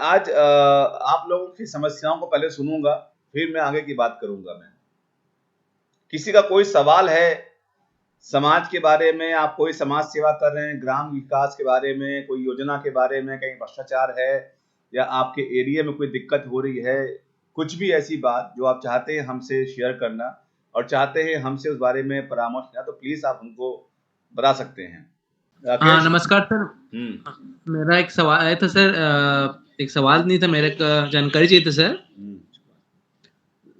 आज आप लोगों की समस्याओं को पहले सुनूंगा, फिर मैं आगे की बात करूंगा। मैं किसी का कोई सवाल है समाज के बारे में, आप कोई समाज सेवा कर रहे हैं, ग्राम विकास के बारे में, कोई योजना के बारे में, कहीं भ्रष्टाचार है या आपके एरिया में कोई दिक्कत हो रही है, कुछ भी ऐसी बात जो आप चाहते हैं हमसे शेयर करना और चाहते हैं हमसे उस बारे में परामर्श लेना, तो प्लीज आप हमको बता सकते हैं। राकेश। नमस्कार सर। मेरा एक सवाल आया था सर। एक सवाल नहीं था, मेरे को जानकारी चाहिए था सर।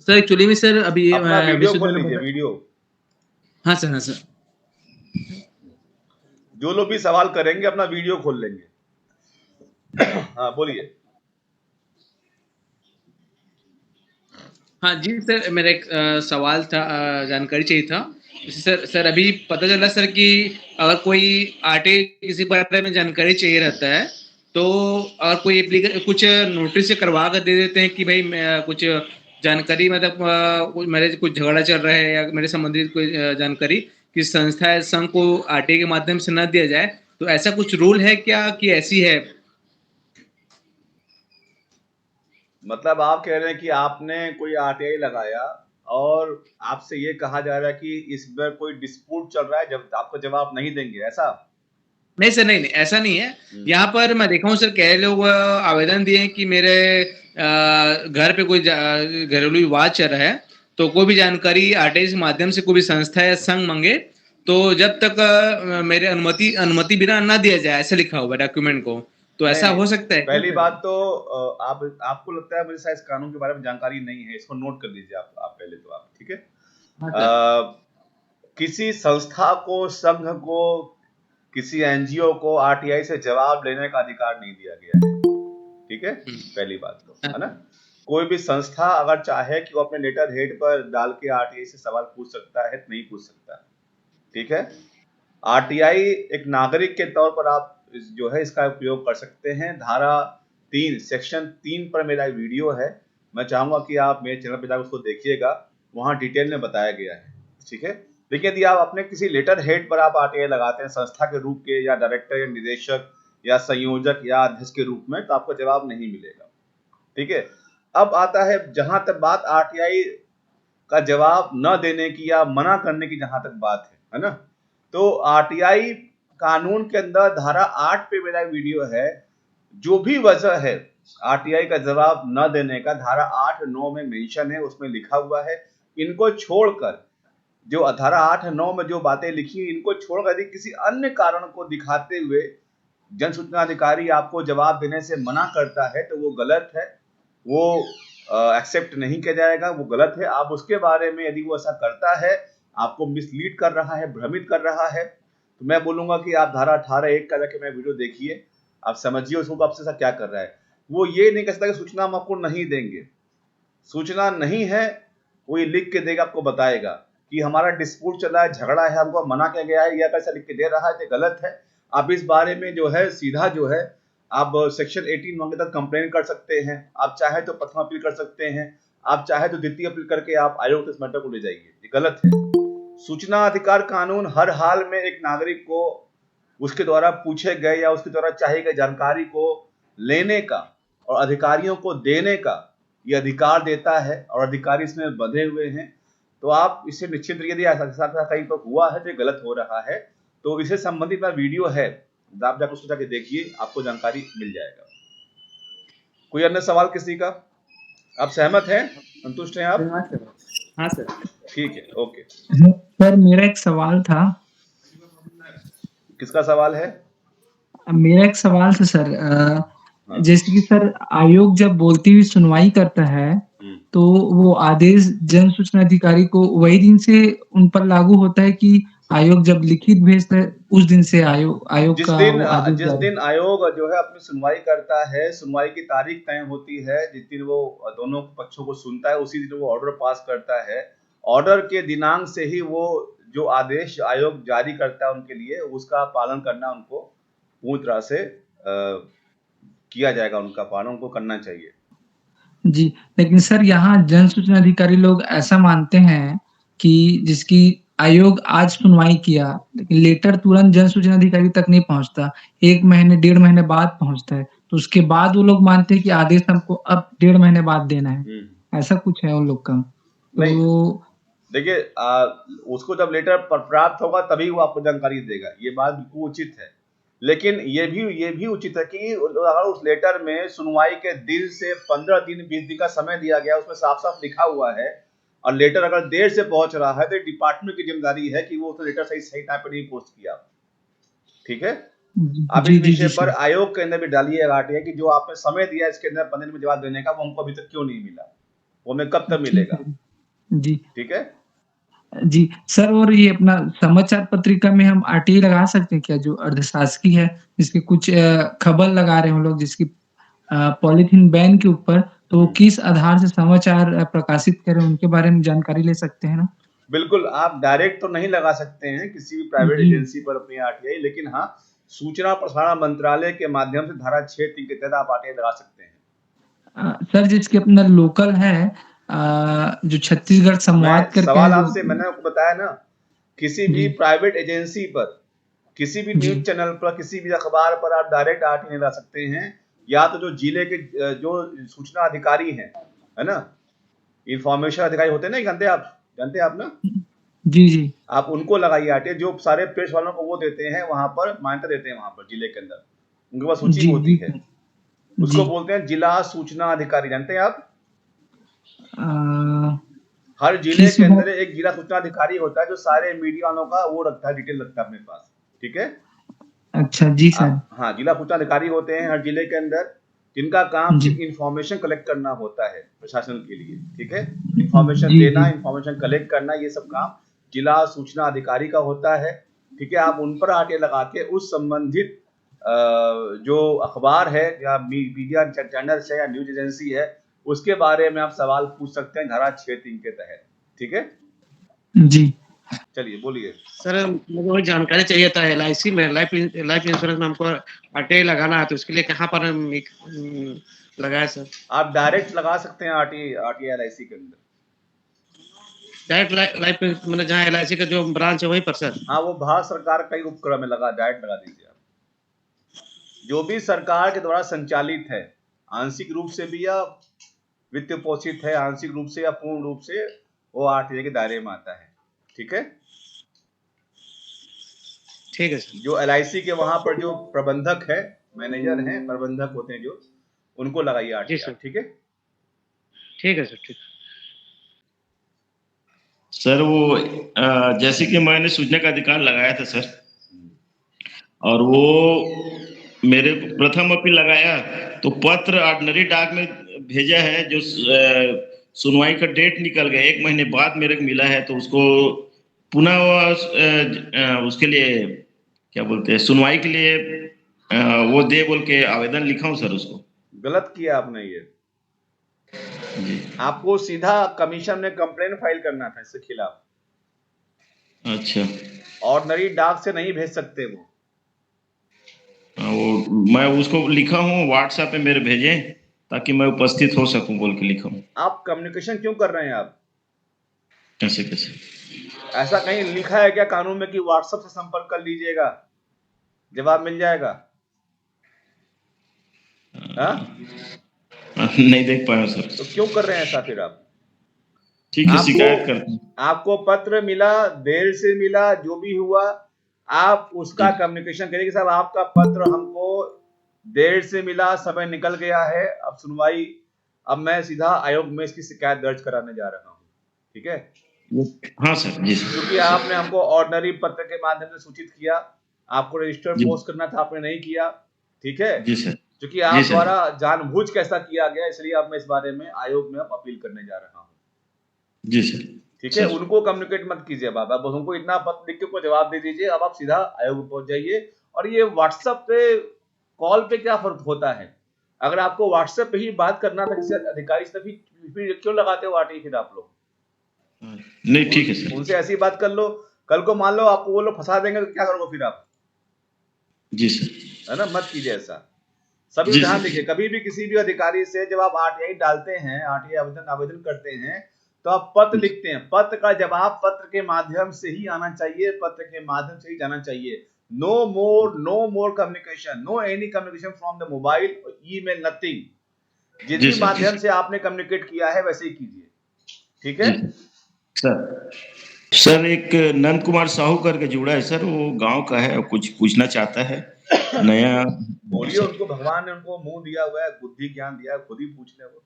सर एक्चुअली में सर अभी अपना वीडियो खोल लीजिए, वीडियो। हाँ सर, हाँ सर। जो लोग भी सवाल करेंगे अपना वीडियो खोल लेंगे। हाँ बोलिए। हाँ जी सर, मेरा एक सवाल था, जानकारी चाहिए था। सर अभी पता चला सर कि अगर कोई आरटीआई किसी बारे में जानकारी चाहिए रहता है, तो और कोई कुछ नोटिस से करवा कर दे देते हैं कि भाई कुछ जानकारी, मतलब मेरे कुछ झगड़ा चल रहा है या मेरे संबंधित कोई जानकारी किसी संस्था या संघ को आरटीआई के माध्यम से न दिया जाए, तो ऐसा कुछ रूल है क्या कि ऐसी है? मतलब आप कह रहे हैं कि आपने कोई आरटीआई लगाया और आपसे ये कहा जा रहा है कि इस पर कोई डिस्प्यूट चल रहा है, जब आपको जवाब नहीं देंगे, ऐसा? नहीं सर, नहीं ऐसा नहीं है। यहाँ पर मैं देखा हूँ सर, कई लोग आवेदन दिए कि मेरे घर पे कोई घरेलू विवाद चल रहा है, तो कोई भी जानकारी आरटीआई के माध्यम से कोई भी संस्था या संघ मांगे, तो जब तक मेरे अनुमति बिना ना दिया जाए, ऐसा लिखा हुआ डॉक्यूमेंट को। तो ऐसा नहीं, हो सकता है? पहली बात तो आपको लगता है मुझे शायद इस कानून के बारे में जानकारी नहीं है, इसको नोट कर लीजिए आप पहले तो आप, ठीक है। किसी संस्था को, संघ को, किसी एनजीओ को आरटीआई से जवाब लेने का अधिकार नहीं दिया गया है, ठीक है। पहली बात तो है ना, कोई भी संस्था अगर चाहे कि वो अपने लेटर हेड पर डाल के आरटीआई से सवाल पूछ सकता है, नहीं पूछ सकता, ठीक है। आरटीआई एक नागरिक के तौर पर आप जो है इसका उपयोग कर सकते हैं। धारा 3 सेक्शन 3 पर मेरा वीडियो है, मैं चाहूंगा कि आप मेरे चैनल पर जाकर उसको देखिएगा, वहां डिटेल में बताया गया है, ठीक है। देखिए, यदि आप अपने किसी लेटर हेड पर आप आरटीआई लगाते हैं संस्था के रूप के, या डायरेक्टर या निदेशक या संयोजक या अध्यक्ष के रूप में, तो आपको जवाब नहीं मिलेगा, ठीक है। अब आता है जहां तक बात आरटीआई का जवाब न देने की या मना करने की, जहां तक बात है ना, तो आरटीआई कानून के अंदर धारा 8 पे मेरा वीडियो है। जो भी वजह है आरटीआई का जवाब न देने का, धारा 8-9 में मेंशन है, उसमें लिखा हुआ है। इनको छोड़कर, जो धारा 8-9 में जो बातें लिखी, इनको छोड़कर यदि किसी अन्य कारण को दिखाते हुए जन सूचना अधिकारी आपको जवाब देने से मना करता है, तो वो गलत है, वो एक्सेप्ट नहीं किया जाएगा, वो गलत है। आप उसके बारे में, यदि वो ऐसा करता है, आपको मिसलीड कर रहा है, भ्रमित कर रहा है, तो मैं बोलूंगा कि आप धारा 18(1) का जाके मैं वीडियो देखिए, आप समझिए उसको आपसे क्या कर रहा है। वो ये नहीं कह सकता कि सूचना हम आपको नहीं देंगे, सूचना नहीं है, वो ये लिख के देगा, आपको बताएगा कि हमारा डिस्प्यूट चल रहा है, झगड़ा है, हमको मना किया गया है, या कैसा लिख के दे रहा है, तो गलत है। आप इस बारे में जो है सीधा जो है आप सेक्शन 18 के तहत कंप्लेन कर सकते हैं, आप चाहे तो प्रथम अपील कर सकते हैं, आप चाहे तो द्वितीय अपील करके आप आयोग इस मैटर को ले जाइए, ये गलत है। सूचना अधिकार कानून हर हाल में एक नागरिक को उसके द्वारा पूछे गए या उसके द्वारा चाहिए गई जानकारी को लेने का और अधिकारियों को देने का ये अधिकार देता है, और अधिकारी इसमें बंधे हुए हैं। तो आप इससे निश्चित, यदि ऐसा कहीं पर हुआ है तो गलत हो रहा है, तो इससे संबंधित मेरा वीडियो है, आप जाकर उसको जाके देखिए, आपको जानकारी मिल जाएगा। कोई अन्य सवाल किसी का? आप सहमत हैं, संतुष्ट हैं आप? हाँ सर। ठीक है, ओके। सर मेरा एक सवाल था। किसका सवाल है? मेरा एक सवाल था सर। जैसे कि सर आयोग जब बोलती हुई सुनवाई करता है, तो वो आदेश जन सूचना अधिकारी को वही दिन से उन पर लागू होता है कि आयोग जब लिखित भेजता है उस दिन से आयोग जिस का दिन जिस दिन आयोग जो है अपनी सुनवाई करता है, सुनवाई की तारीख तय होती है, जिस दिन वो दोनों पक्षों को सुनता है, उसी दिन वो ऑर्डर पास करता है। ऑर्डर के दिनांक से ही वो जो आदेश आयोग जारी करता है उनके लिए, उसका पालन करना उनको पूरी तरह से किया जाएगा, उनका पालन उनको करना चाहिए। जी, लेकिन सर यहाँ जन सूचना अधिकारी लोग ऐसा मानते हैं कि जिसकी आयोग आज सुनवाई किया, लेकिन लेटर तुरंत जन सूचना अधिकारी तक नहीं पहुँचता, 1 महीने, 1.5 महीने बाद पहुँचता है। तो उसके बाद वो लोग मानते हैं कि आदेश हमको अब 1.5 महीने बाद देना है, ऐसा कुछ है उन लोग का। नहीं, तो देखिए उसको जब लेटर प्राप्त होगा तभी वो आपको जानकारी देगा, ये बात बिल्कुल उचित है। लेकिन ये भी उचित है कि अगर उस लेटर में सुनवाई के दिन से 15 दिन 20 दिन का समय दिया गया, उसमें साफ-साफ लिखा हुआ है, और लेटर अगर देर से पहुंच रहा है तो डिपार्टमेंट की जिम्मेदारी है कि वो तो लेटर सही टाइम पर नहीं पोस्ट किया। ठीक है, आप जी, इस जी, विषय जी पर सर। आयोग के अंदर भी डालिए आरटीआई कि जो आपने समय दिया इसके अंदर 15 दिन में जवाब देने का, वो हमको अभी तक क्यों नहीं मिला, वो हमें कब तक ठीक मिलेगा। है। जी। ठीक है, जी, सर और ये अपना समाचार पत्रिका में हम आरटीआई लगा सकते हैं क्या, जो अर्धशासकीय है, जिसके कुछ खबर लगा रहे हैं हम लोग, जिसकी पॉलीथीन बैन के ऊपर, तो वो किस आधार से समाचार प्रकाशित कर रहे हैं, उनके बारे में जानकारी ले सकते हैं ना? बिल्कुल, आप डायरेक्ट तो नहीं लगा सकते हैं किसी भी प्राइवेट जी। एजेंसी पर अपनी आरटीआई, लेकिन हाँ, सूचना प्रसारण मंत्रालय के माध्यम से धारा 6(3) के तहत आप आरटीआई लगा सकते हैं। सर जिसके अपना लोकल है, जो छत्तीसगढ़ संवाद करके है, सवाल जो आपसे मैंने आपको बताया ना, किसी भी जी, प्राइवेट एजेंसी पर, किसी भी न्यूज जी, चैनल पर, किसी भी अखबार पर आप डायरेक्ट आरटीआई नहीं लगा सकते हैं। या तो जो जिले के जो सूचना अधिकारी हैं, है ना, इंफॉर्मेशन अधिकारी होते हैं ना, जानते हैं आप ना, जी, जी। आप उनको लगाइए आरटीआई, जो सारे प्रेस वालों को वो देते हैं, वहां पर मान्यता देते हैं, वहां पर जिले के अंदर उनके पास सूची जी, होती जी है, सर। उसको जी। बोलते हैं जिला सूचना अधिकारी, जानते हैं आप। अ, हर जिले किस के विभाग? अंदर एक जिला सूचना अधिकारी होता है जो सारे मीडिया वालों का वो रखता है, डिटेल रखता है अपने पास। ठीक है, अच्छा, जी सर। हाँ, जिला सूचना अधिकारी होते हैं हर जिले के अंदर, जिनका काम जी। सिर्फ इंफॉर्मेशन कलेक्ट करना होता है प्रशासन के लिए। ठीक है, इंफॉर्मेशन जी, देना, जी। इंफॉर्मेशन कलेक्ट करना, ये सब काम जिला सूचना अधिकारी का होता है। ठीक है, आप उन पर आके लगा के उस संबंधित जो अखबार है या मीडिया चैनल है या न्यूज एजेंसी है, उसके बारे में आप सवाल पूछ सकते हैं धारा 6(3) के तहत। ठीक है, जी। चलिए बोलिए। सर मुझे वही जानकारी चाहिए था, एलआईसी में लाइफ इंश्योरेंस में हमको आरटीआई लगाना है, तो इसके लिए कहाँ पर हम लगाए सर? आप डायरेक्ट लगा सकते हैं आरटीआई एलआईसी के अंदर। डायरेक्ट लाइफ मतलब जहाँ एलआईसी का जो ब्रांच है वहीं पर सर? हाँ, वो भारत सरकार का ही उपक्रम है, डायरेक्ट लगा दीजिए आप। जो भी सरकार के द्वारा संचालित है, आंशिक रूप से भी या वित्त पोषित है, आंशिक रूप से या पूर्ण रूप से, वो आरटीआई के दायरे में आता है। ठीक है, ठीक है सर। जो एलआईसी के वहां पर जो प्रबंधक है, मैनेजर हैं, प्रबंधक होते हैं जो, उनको लगाइए जी आरटीआई। सर, ठीक है, ठीक है सर, ठीक। सर वो जैसे कि मैंने सूचना का अधिकार लगाया था सर, और वो मेरे प्रथम अपील लगाया तो पत्र ऑर्डिनरी डाक में भेजा है, जो सुनवाई का डेट निकल गया, 1 महीने बाद मेरे को मिला है, तो उसको पुनः उसके लिए क्या बोलते हैं, सुनवाई के लिए वो दे बोल के आवेदन लिखा हूँ सर उसको। गलत किया आपने ये, जी। आपको सीधा कमीशन में कंप्लेन फाइल करना था इसके खिलाफ। अच्छा, ऑर्डिनरी डाक से नहीं भेज सकते वो। वो मैं उसको लिखा हूँ, व्हाट्सएप पे मेरे भेजे ताकि मैं उपस्थित हो सकूं बोल के लिखा हूँ। आप कम्युनिकेशन क्यों कर रहे हैं आप? कैसे कैसे? ऐसा कहीं लिखा है क्या कानून में कि व्हाट्सएप से संपर्क कर लीजिएगा, जवाब मिल जाएगा? हाँ, नहीं देख पाया सर। तो क्यों कर रहे हैं ऐसा फिर आप? ठीक है, शिकायत करते हैं। आपको पत्र मिला, देर से मिला, जो भी हुआ, आप उसका कम्युनिकेशन करिए कि साहब आपका पत्र हमको देर से मिला, समय निकल गया है, अब सुनवाई, अब मैं सीधा आयोग में इसकी शिकायत दर्ज कराने जा रहा हूँ। ठीक है, हाँ सर, जी सर। क्योंकि आपने हमको ऑर्डिनरी पत्र के माध्यम से सूचित किया, आपको रजिस्टर जी पोस्ट करना था, आपने नहीं किया। ठीक है, जी सर। क्योंकि जी आप सर। द्वारा जानबूझ के ऐसा किया गया, इसलिए अब मैं इस बारे में आयोग में अब अपील करने जा रहा हूँ। जी सर। ठीक है, उनको कम्युनिकेट मत कीजिए बाबा, बस उनको इतना पत्र लिख के उनको जवाब दे दीजिए, अब आप सीधा आयोग में पहुंच जाइए। और ये व्हाट्सएप पे कॉल पे क्या फर्क होता है? अगर आपको व्हाट्सएप पे ही बात करना था किसी अधिकारी से, फिर क्यों लगाते हो आरटीआई फिर आप लोग? नहीं, ठीक है सर। उनसे ऐसी बात कर लो, कल को मान लो आपको वो लोग फंसा देंगे तो क्या करोगे फिर आप? जी सर। है ना, मत कीजिए ऐसा। सभी जी ध्यान सर। दीजिए, कभी भी किसी भी अधिकारी से जब आप आरटीआई डालते हैं, आरटीआई आवेदन करते हैं, तो आप पत्र लिखते हैं, पत्र का जवाब पत्र के माध्यम से ही आना चाहिए, पत्र के माध्यम से ही जाना चाहिए, no more communication, no any communication from the mobile, email, nothing. जिस भी माध्यम से आपने कम्युनिकेट किया है वैसे ही कीजिए, ठीक है सर। एक नंद कुमार साहू करके जुड़ा है सर, वो गांव का है, कुछ पूछना चाहता है नया। बोलिए, उनको भगवान ने उनको मुंह दिया हुआ है, बुद्धि ज्ञान दिया है, खुद ही पूछ ले वो।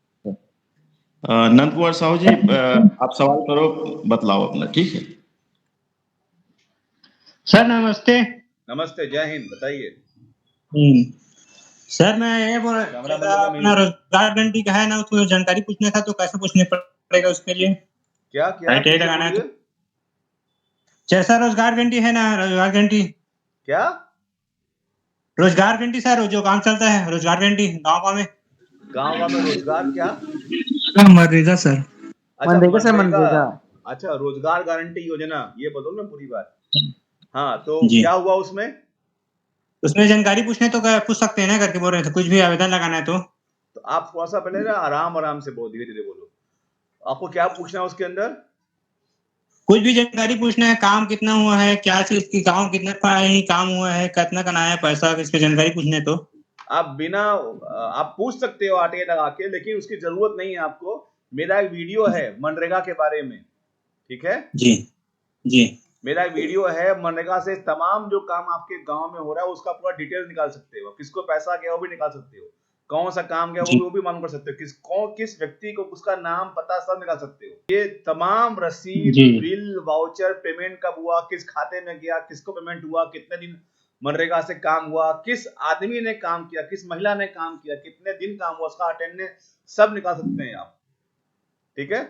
नंद कुमार साहू जी, आप सवाल करो, बतलाओ अपना, ठीक है। सर नमस्ते। नमस्ते, जय हिंद, बताइए। सर मैं ये बोल अपना रोजगार गारंटी का है ना, उसमें जानकारी पूछना था, तो कैसे पूछने पड़ेगा उसके लिए? क्या ITI लगाना है तो। जैसा रोजगार गारंटी है ना, रोजगार गारंटी क्या? रोजगार गारंटी सर, जो काम चलता है रोजगार गारंटी गाँव में। गाँव में रोजगार क्या? मनरेगा सर। अच्छा, मनरेगा। अच्छा, रोजगार गारंटी योजना, ये बोलो ना पूरी बात। हाँ, तो क्या हुआ उसमें? उसमें जानकारी पूछने तो पूछ सकते हैं ना, करके बोल रहे थे, कुछ भी आवेदन लगाना है तो आप थोड़ा सा पहले ना आराम से बोलो, धीरे धीरे बोलो। आपको क्या पूछना है उसके अंदर? कुछ भी जानकारी पूछना है, काम कितना हुआ है, क्या चीज की काम, कितना काम हुआ है, कितना कमाया है पैसा, इसकी जानकारी पूछने तो आप पूछ सकते हो आटे लगा के, लेकिन उसकी जरूरत नहीं है आपको। मेरा एक वीडियो है मनरेगा के बारे में, ठीक है जी। मेरा एक वीडियो है मनरेगा से तमाम जो काम आपके गांव में हो रहा है उसका पूरा डिटेल निकाल सकते हो, किसको पैसा गया वो भी निकाल सकते हो, कौन सा काम गया वो भी मालूम कर सकते हो, किस व्यक्ति को उसका नाम पता सब निकाल सकते हो। ये तमाम रसीद, बिल, वाउचर, पेमेंट कब हुआ, किस खाते में गया, किसको पेमेंट हुआ, कितने दिन मनरेगा से काम हुआ, किस आदमी ने काम किया, किस महिला ने काम किया, कितने दिन काम हुआ, उसका अटेंडेंस सब निकाल सकते हैं आप, ठीक है।